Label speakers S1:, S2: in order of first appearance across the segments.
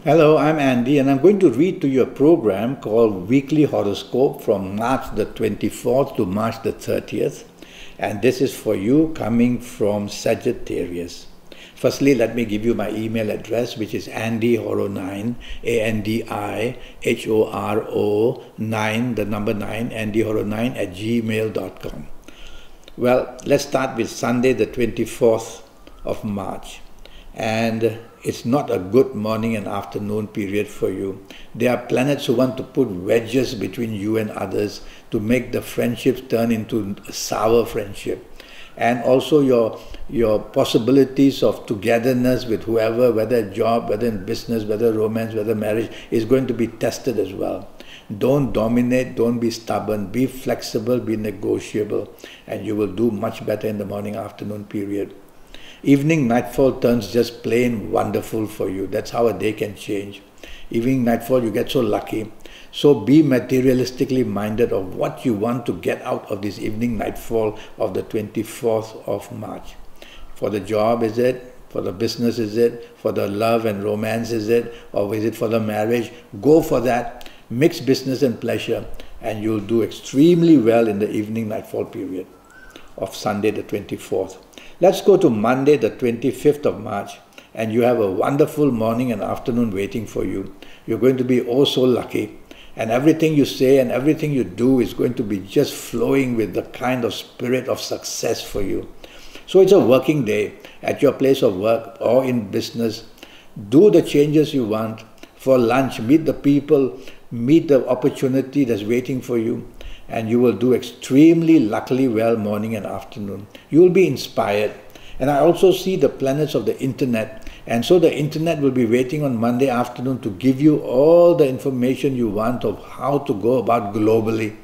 S1: Hello, I'm Andy, and I'm going to read to you a program called Weekly Horoscope from March the 24th to March the 30th. And this is for you coming from Sagittarius. Firstly, let me give you my email address, which is andyhoro9, ANDIHORO 9, the number 9, andyhoro9 at gmail.com. Well, let's start with Sunday the 24th of March. And it's not a good morning and afternoon period for you. There are planets who want to put wedges between you and others to make the friendships turn into a sour friendship. And also your possibilities of togetherness with whoever, whether a job, whether in business, whether romance, whether marriage, is going to be tested as well. Don't dominate, don't be stubborn, be flexible, be negotiable, and you will do much better in the morning afternoon period. Evening nightfall turns just plain wonderful for you. That's how a day can change. Evening nightfall, you get so lucky. So be materialistically minded of what you want to get out of this evening nightfall of the 24th of March. For the job, is it? For the business, is it? For the love and romance, is it? Or is it for the marriage? Go for that. Mix business and pleasure, and you'll do extremely well in the evening nightfall period of Sunday the 24th. Let's go to Monday the 25th of March, and you have a wonderful morning and afternoon waiting for you. You're going to be oh so lucky, and everything you say and everything you do is going to be just flowing with the kind of spirit of success for you. So it's a working day at your place of work or in business. Do the changes you want. For lunch, meet the people, meet the opportunity that's waiting for you, and you will do extremely luckily well morning and afternoon. You will be inspired. And I also see the planets of the internet, and so the internet will be waiting on Monday afternoon to give you all the information you want of how to go about globally.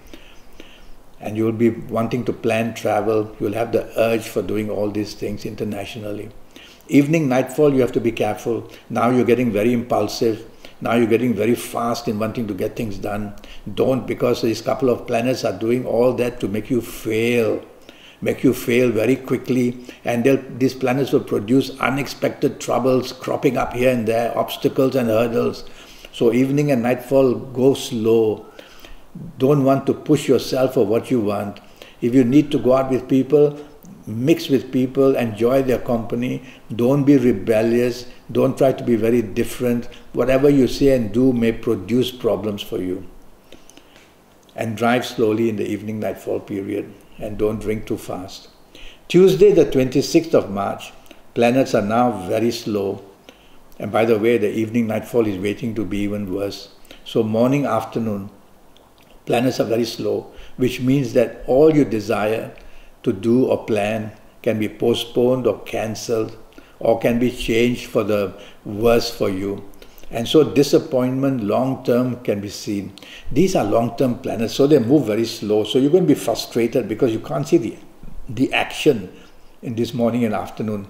S1: And you will be wanting to plan travel. You'll have the urge for doing all these things internationally. Evening nightfall, you have to be careful. Now you're getting very impulsive. Now you're getting very fast in wanting to get things done. Don't, because these couple of planets are doing all that to make you fail very quickly, and these planets will produce unexpected troubles cropping up here and there, obstacles and hurdles. So evening and nightfall, go slow. Don't want to push yourself for what you want. If you need to go out with people, mix with people, enjoy their company. Don't be rebellious. Don't try to be very different. Whatever you say and do may produce problems for you. And drive slowly in the evening nightfall period, and don't drink too fast. Tuesday the 26th of March, planets are now very slow. And by the way, the evening nightfall is waiting to be even worse. So morning, afternoon, planets are very slow, which means that all you desire to do or plan can be postponed or cancelled, or can be changed for the worse for you. And so disappointment long-term can be seen. These are long-term planets, so they move very slow. So you're going to be frustrated because you can't see the action in this morning and afternoon.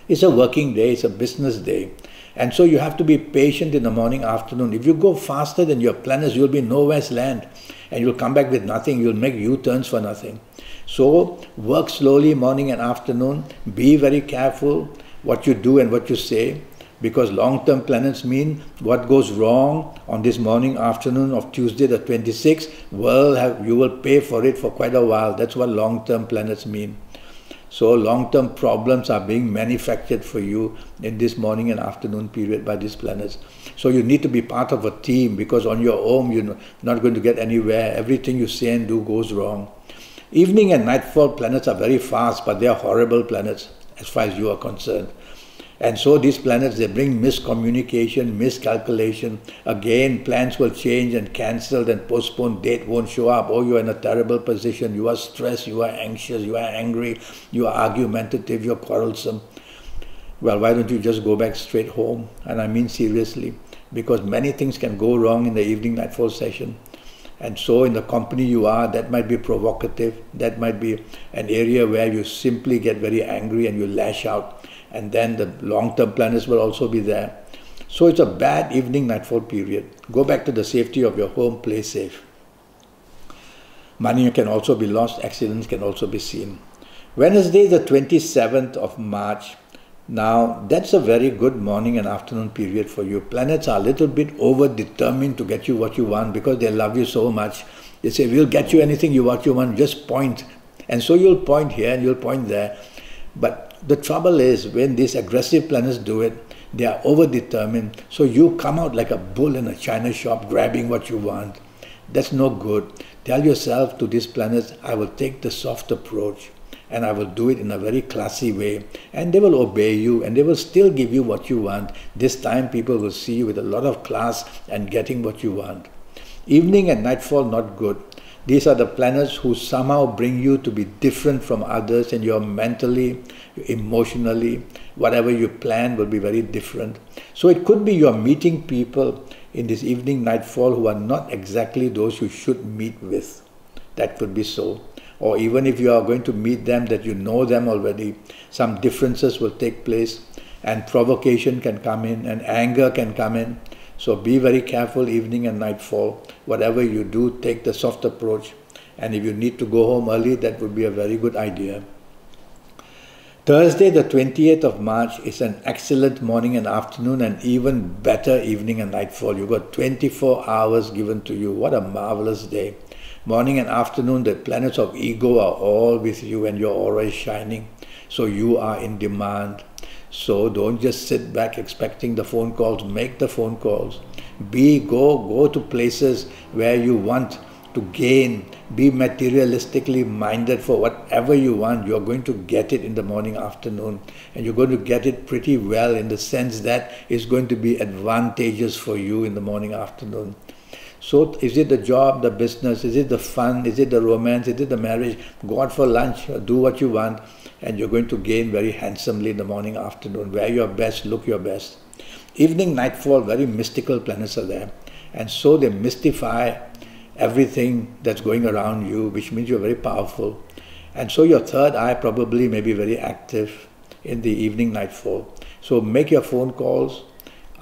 S1: It's a working day, it's a business day. And so you have to be patient in the morning, afternoon. If you go faster than your planets, you'll be nowhere's land. And you'll come back with nothing. You'll make U-turns for nothing. So work slowly morning and afternoon. Be very careful what you do and what you say, because long-term planets mean what goes wrong on this morning, afternoon of Tuesday the 26th, you will pay for it for quite a while. That's what long-term planets mean. So long-term problems are being manufactured for you in this morning and afternoon period by these planets. So you need to be part of a team, because on your own you're not going to get anywhere. Everything you say and do goes wrong. Evening and nightfall planets are very fast, but they are horrible planets as far as you are concerned. And so these planets, they bring miscommunication, miscalculation. Again, plans will change and cancelled and postponed. Date won't show up. Oh, you're in a terrible position. You are stressed, you are anxious, you are angry, you are argumentative, you're quarrelsome. Well, why don't you just go back straight home? And I mean seriously, because many things can go wrong in the evening nightfall session. And so in the company you are, that might be provocative. That might be an area where you simply get very angry and you lash out. And then the long-term planets will also be there. So it's a bad evening nightfall period. Go back to the safety of your home, play safe. Money can also be lost, accidents can also be seen. Wednesday the 27th of March, Now, that's a very good morning and afternoon period for you. Planets are a little bit over-determined to get you what you want because they love you so much. They say, we'll get you anything you want, just point. And so you'll point here and you'll point there. But the trouble is, when these aggressive planets do it, they are over-determined. So you come out like a bull in a china shop, grabbing what you want. That's no good. Tell yourself to these planets, I will take the soft approach. And I will do it in a very classy way, and they will obey you, and they will still give you what you want. This time people will see you with a lot of class and getting what you want. Evening and nightfall, not good. These are the planets who somehow bring you to be different from others, and you're mentally, emotionally, whatever you plan will be very different. So it could be you're meeting people in this evening, nightfall who are not exactly those you should meet with. That could be so. Or even if you are going to meet them, that you know them already, some differences will take place, and provocation can come in, and anger can come in. So be very careful evening and nightfall. Whatever you do, take the soft approach. And if you need to go home early, that would be a very good idea. Thursday, the 20th of March, is an excellent morning and afternoon, and even better evening and nightfall. You've got 24 hours given to you. What a marvelous day. Morning and afternoon, the planets of ego are all with you, and your aura is shining. So you are in demand. So don't just sit back expecting the phone calls. Make the phone calls. Go to places where you want to gain. Be materialistically minded for whatever you want. You're going to get it in the morning, afternoon. And you're going to get it pretty well, in the sense that it's going to be advantageous for you in the morning, afternoon. So is it the job, the business, is it the fun, is it the romance, is it the marriage? Go out for lunch, or do what you want, and you're going to gain very handsomely in the morning, afternoon. Wear your best, look your best. Evening, nightfall, very mystical planets are there. And so they mystify everything that's going around you, which means you're very powerful. And so your third eye probably may be very active in the evening, nightfall. So make your phone calls.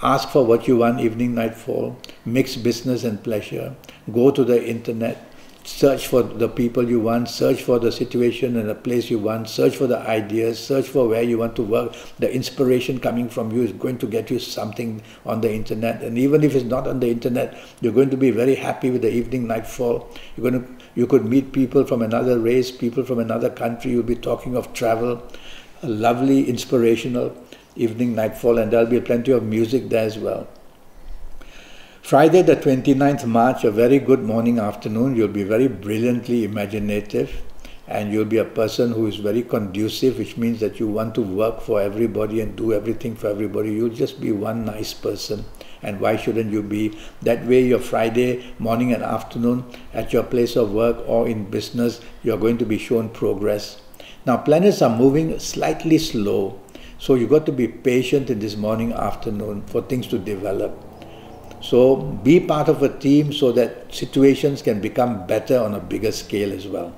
S1: Ask for what you want evening, nightfall. Mix business and pleasure. Go to the internet. Search for the people you want. Search for the situation and the place you want. Search for the ideas. Search for where you want to work. The inspiration coming from you is going to get you something on the internet. And even if it's not on the internet, you're going to be very happy with the evening, nightfall. You could meet people from another race, people from another country. You'll be talking of travel. Lovely, inspirational evening, nightfall, and there'll be plenty of music there as well. Friday, the 29th March, a very good morning, afternoon. You'll be very brilliantly imaginative, and you'll be a person who is very conducive, which means that you want to work for everybody and do everything for everybody. You'll just be one nice person, and why shouldn't you be? That way, your Friday morning and afternoon at your place of work or in business, you're going to be shown progress. Now, planets are moving slightly slow. So you've got to be patient in this morning, afternoon for things to develop. So be part of a team so that situations can become better on a bigger scale as well.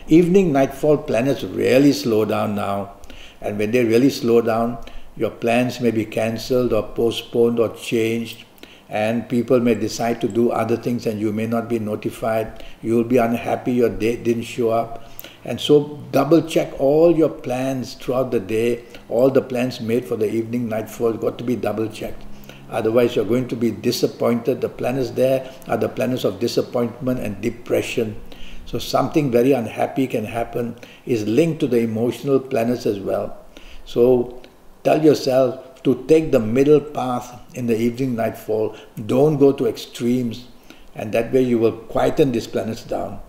S1: Evening, nightfall, planets really slow down now. And when they really slow down, your plans may be cancelled or postponed or changed. And people may decide to do other things and you may not be notified. You'll be unhappy your date didn't show up. And so double check all your plans throughout the day. All the plans made for the evening, nightfall, got to be double checked. Otherwise you're going to be disappointed. The planets there are the planets of disappointment and depression. So something very unhappy can happen, is linked to the emotional planets as well. So tell yourself to take the middle path in the evening, nightfall. Don't go to extremes, and that way you will quieten these planets down.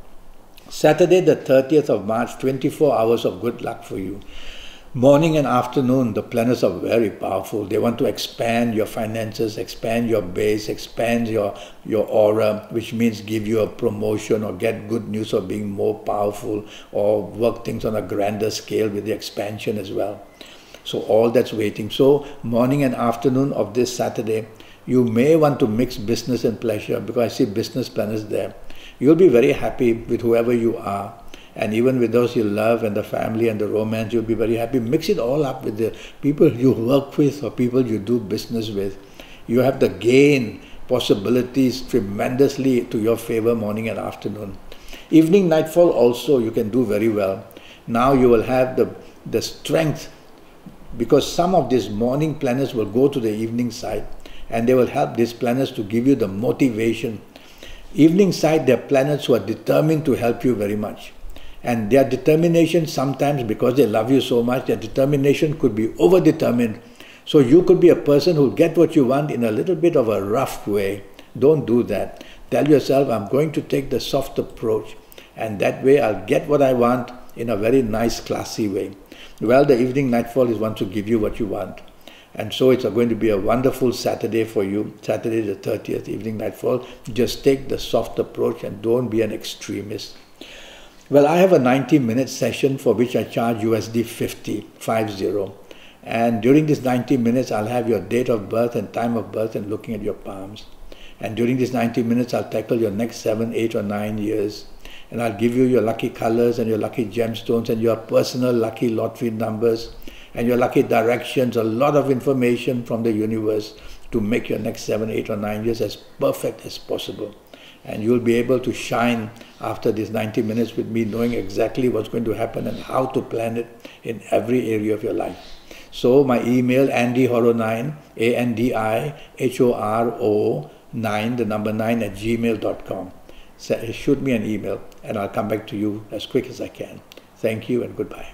S1: Saturday, the 30th of March, 24 hours of good luck for you. Morning and afternoon, the planets are very powerful. They want to expand your finances, expand your base, expand your aura, which means give you a promotion or get good news of being more powerful or work things on a grander scale with the expansion as well. So all that's waiting. So morning and afternoon of this Saturday, you may want to mix business and pleasure, because I see business planets there. You'll be very happy with whoever you are. And even with those you love and the family and the romance, you'll be very happy. Mix it all up with the people you work with or people you do business with. You have the gain possibilities tremendously to your favor morning and afternoon. Evening, nightfall also you can do very well. Now you will have the strength because some of these morning planets will go to the evening side and they will help these planets to give you the motivation. Evening side, they are planets who are determined to help you very much. And their determination sometimes, because they love you so much, their determination could be over-determined. So you could be a person who will get what you want in a little bit of a rough way. Don't do that. Tell yourself, I'm going to take the soft approach, and that way I'll get what I want in a very nice, classy way. Well, the evening nightfall is one to give you what you want. And so it's going to be a wonderful Saturday for you, Saturday the 30th, evening nightfall. Just take the soft approach and don't be an extremist. Well, I have a 90-minute session for which I charge USD 50. And during this 90 minutes, I'll have your date of birth and time of birth and looking at your palms. And during these 90 minutes, I'll tackle your next 7, 8 or 9 years. And I'll give you your lucky colors and your lucky gemstones and your personal lucky lottery numbers and your lucky directions, a lot of information from the universe to make your next 7, 8 or 9 years as perfect as possible. And you'll be able to shine after these 90 minutes with me, knowing exactly what's going to happen and how to plan it in every area of your life. So my email, andyhoro9, ANDIHORO9, the number 9 at gmail.com. Shoot me an email and I'll come back to you as quick as I can. Thank you and goodbye.